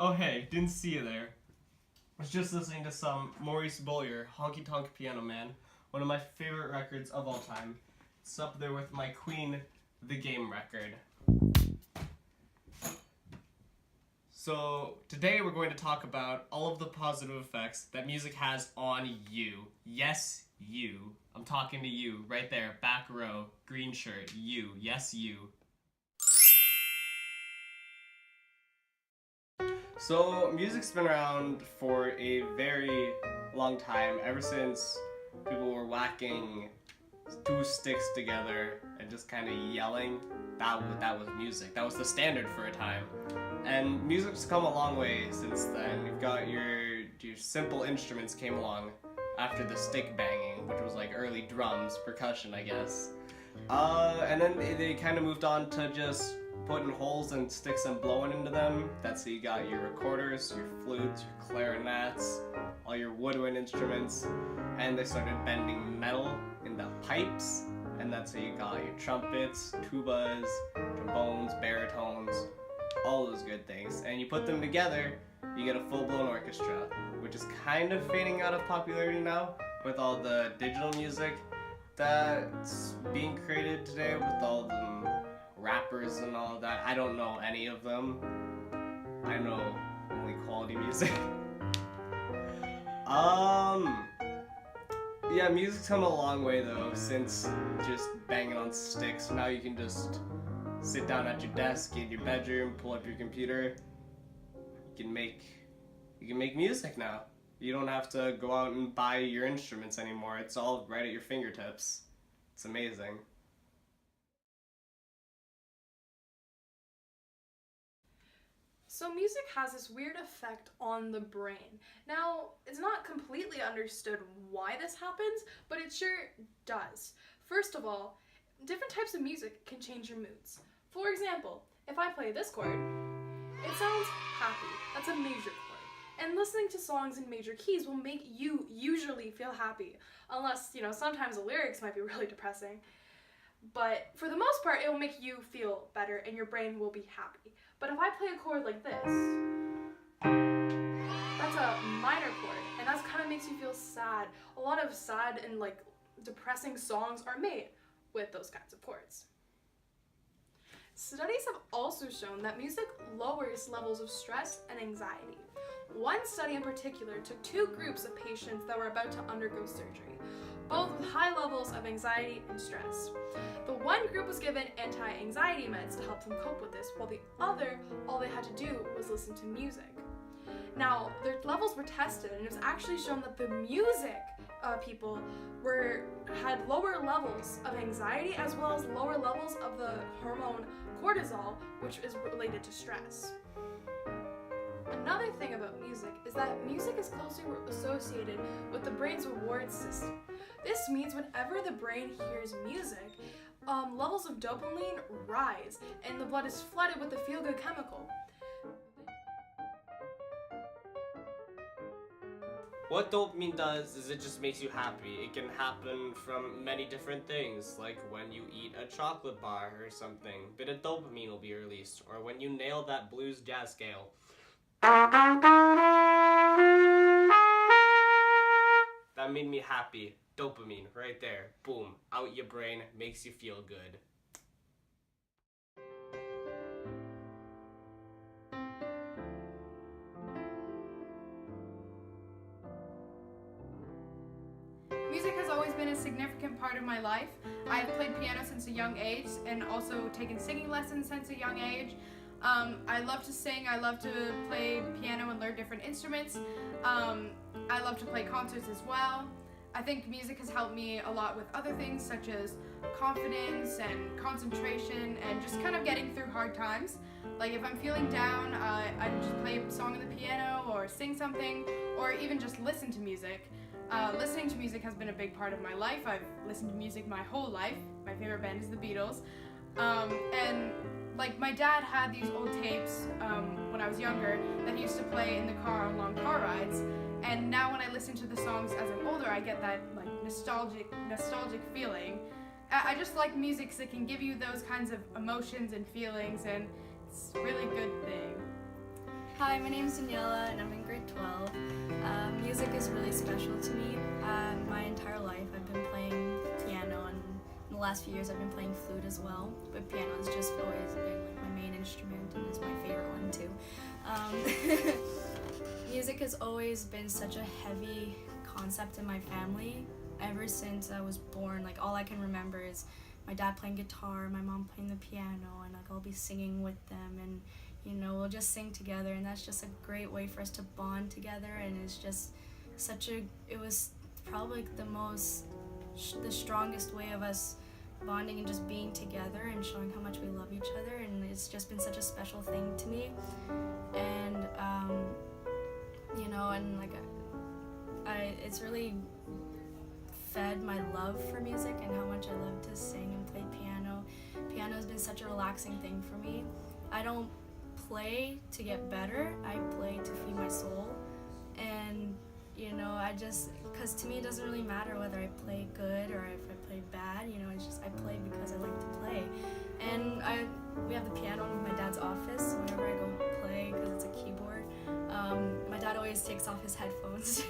Oh hey, didn't see you there. I was just listening to some Maurice Bollier, Honky Tonk Piano Man, one of my favorite records of all time. It's up there with my Queen, The Game record. So today we're going to talk about all of the positive effects that music has on you. Yes, you. I'm talking to you, right there, back row, green shirt, you. Yes, you. So, music's been around for a very long time, ever since people were whacking two sticks together and just kind of yelling. That was music. That was the standard for a time. And music's come a long way since then. You've got your simple instruments came along after the stick banging, which was like early drums, percussion, I guess. And then they kind of moved on to just putting holes and sticks and blowing into them. That's how you got your recorders, your flutes, your clarinets, all your woodwind instruments, and they started bending metal into pipes, and that's how you got your trumpets, tubas, trombones, baritones, all those good things. And you put them together, you get a full-blown orchestra, which is kind of fading out of popularity now with all the digital music that's being created today with all the rappers and all that. I don't know any of them. I know only quality music. Yeah, music's come a long way though since just banging on sticks. Now you can just sit down at your desk in your bedroom, pull up your computer. You can make music now. You don't have to go out and buy your instruments anymore. It's all right at your fingertips. It's amazing. So music has this weird effect on the brain. Now, it's not completely understood why this happens, but it sure does. First of all, different types of music can change your moods. For example, if I play this chord, it sounds happy. That's a major chord. And listening to songs in major keys will make you usually feel happy. Unless, sometimes the lyrics might be really depressing. But for the most part, it will make you feel better and your brain will be happy. But if I play a chord like this, that's a minor chord, and that kind of makes you feel sad. A lot of sad and depressing songs are made with those kinds of chords. Studies have also shown that music lowers levels of stress and anxiety. One study in particular took two groups of patients that were about to undergo surgery, both with high levels of anxiety and stress. The one group was given anti-anxiety meds to help them cope with this, while the other, all they had to do was listen to music. Now, their levels were tested, and it was actually shown that the music people had lower levels of anxiety as well as lower levels of the hormone cortisol, which is related to stress. Another thing about music is that music is closely associated with the brain's reward system. This means whenever the brain hears music, levels of dopamine rise and the blood is flooded with the feel-good chemical. What dopamine does is it just makes you happy. It can happen from many different things, like when you eat a chocolate bar or something, a bit of dopamine will be released, or when you nail that blues jazz scale. That made me happy. Dopamine, right there. Boom, out your brain, makes you feel good. Music has always been a significant part of my life. I've played piano since a young age and also taken singing lessons since a young age. I love to sing, I love to play piano and learn different instruments. I love to play concerts as well. I think music has helped me a lot with other things such as confidence and concentration and just kind of getting through hard times. Like if I'm feeling down, I just play a song on the piano or sing something or even just listen to music. Listening to music has been a big part of my life. I've listened to music my whole life. My favorite band is the Beatles. And my dad had these old tapes when I was younger that he used to play in the car on long car rides. And now when I listen to the songs as I'm older, I get that nostalgic feeling. I just like music because it can give you those kinds of emotions and feelings, and it's a really good thing. Hi, my name is Daniela and I'm in grade 12. Music is really special to me. My entire life I've been playing piano, and in the last few years I've been playing flute as well. But piano has just always been like my main instrument and is my favorite one too. Music has always been such a heavy concept in my family. Ever since I was born, like all I can remember is my dad playing guitar, my mom playing the piano, and like I'll be singing with them, and you know, we'll just sing together, and that's just a great way for us to bond together. And it's just it was probably the strongest way of us bonding and just being together and showing how much we love each other, and it's just been such a special thing to me. And you know, and like it's really fed my love for music and how much I love to sing and play piano. Piano has been such a relaxing thing for me. I don't play to get better, I play to feed my soul. And you know, because to me it doesn't really matter whether I play good or if I play bad, you know, it's just I play because I like to play. And we have the piano in my dad's office, so whenever I go play, because it's a keyboard, my dad always takes off his headphones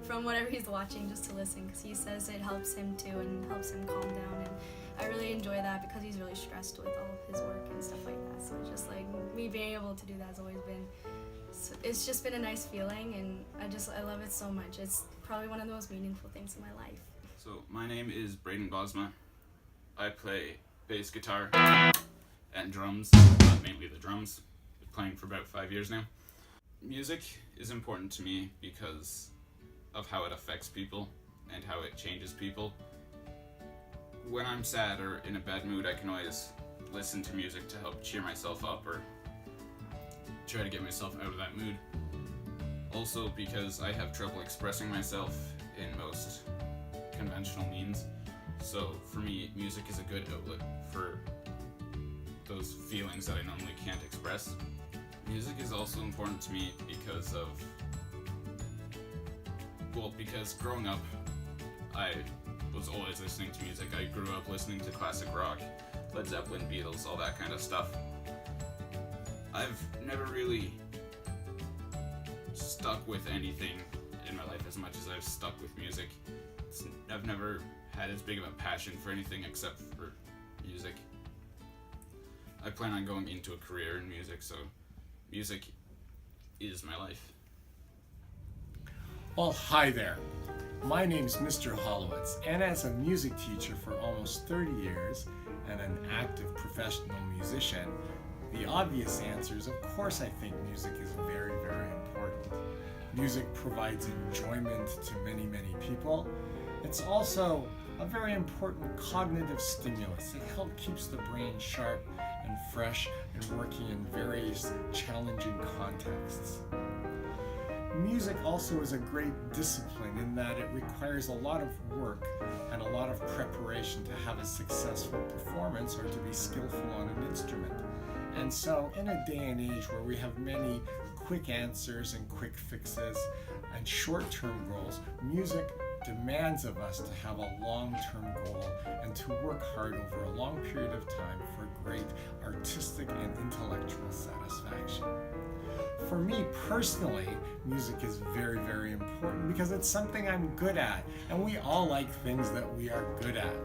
from whatever he's watching just to listen, because he says it helps him too and helps him calm down. And I really enjoy that because he's really stressed with all of his work and stuff like that. So it's just like me being able to do that has always been, it's just been a nice feeling, and I love it so much. It's probably one of the most meaningful things in my life. So my name is Braden Bosma. I play bass guitar and drums, mainly the drums. Been playing for about 5 years now. Music is important to me because of how it affects people and how it changes people. When I'm sad or in a bad mood, I can always listen to music to help cheer myself up or try to get myself out of that mood. Also because I have trouble expressing myself in most conventional means. So for me, music is a good outlet for those feelings that I normally can't express. Music is also important to me because growing up, I was always listening to music. I grew up listening to classic rock, Led Zeppelin, Beatles, all that kind of stuff. I've never really stuck with anything in my life as much as I've stuck with music. I've never had as big of a passion for anything except for music. I plan on going into a career in music, so music is my life. Well, hi there. My name's Mr. Hollowitz, and as a music teacher for almost 30 years and an active professional musician, the obvious answer is, of course, I think music is very, very important. Music provides enjoyment to many, many people. It's also a very important cognitive stimulus. It keeps the brain sharp and fresh and working in various challenging contexts. Music also is a great discipline in that it requires a lot of work and a lot of preparation to have a successful performance or to be skillful on an instrument. And so in a day and age where we have many quick answers and quick fixes and short-term goals, music demands of us to have a long-term goal and to work hard over a long period of time for great artistic and intellectual satisfaction. For me personally, music is very, very important because it's something I'm good at, and we all like things that we are good at.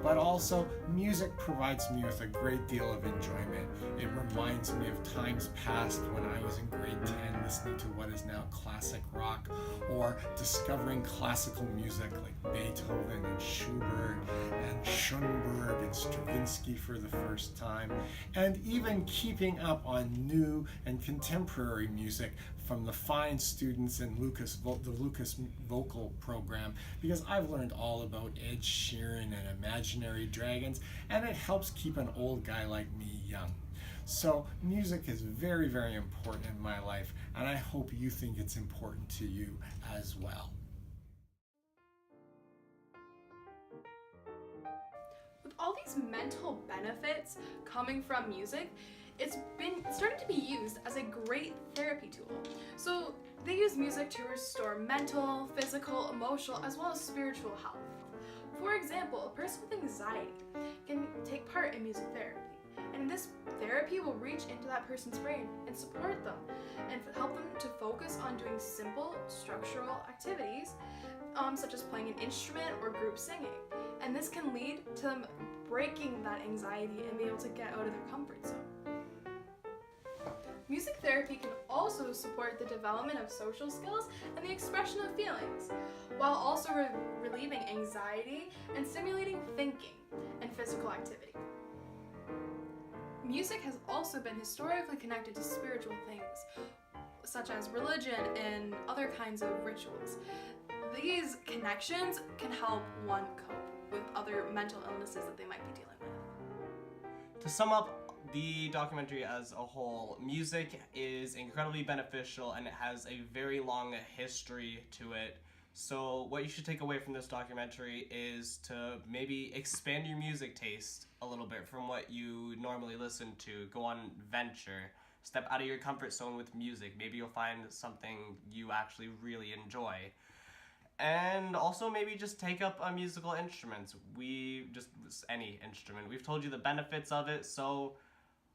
But also, music provides me with a great deal of enjoyment. It reminds me of times past when I was in grade 10 listening to what is now classic rock, or discovering classical music like Beethoven and Schubert and Schoenberg and Stravinsky for the first time, and even keeping up on new and contemporary music from the fine students in the Lucas Vocal program, because I've learned all about Ed Sheeran and Imaginary Dragons, and it helps keep an old guy like me young. So music is very, very important in my life, and I hope you think it's important to you as well. With all these mental benefits coming from music, it's been starting to be used as a great therapy tool. So they use music to restore mental, physical, emotional, as well as spiritual health. For example, a person with anxiety can take part in music therapy, and And this therapy will reach into that person's brain and support them and help them to focus on doing simple structural activities, such as playing an instrument or group singing. And this can lead to them breaking that anxiety and be able to get out of their comfort zone. Music therapy can also support the development of social skills and the expression of feelings, while also relieving anxiety and stimulating thinking and physical activity. Music has also been historically connected to spiritual things, such as religion and other kinds of rituals. These connections can help one cope with other mental illnesses that they might be dealing with. To sum up the documentary as a whole, music is incredibly beneficial and it has a very long history to it. So what you should take away from this documentary is to maybe expand your music taste a little bit from what you normally listen to. Go on venture. Step out of your comfort zone with music. Maybe you'll find something you actually really enjoy. And also maybe just take up a musical instrument. Any instrument. We've told you the benefits of it, so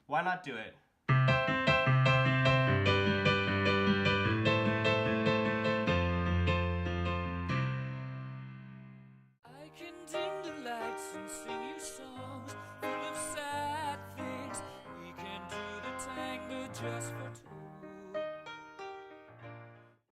why not do it? I can dim the lights and sing you songs full of sad things. We can do the tango just for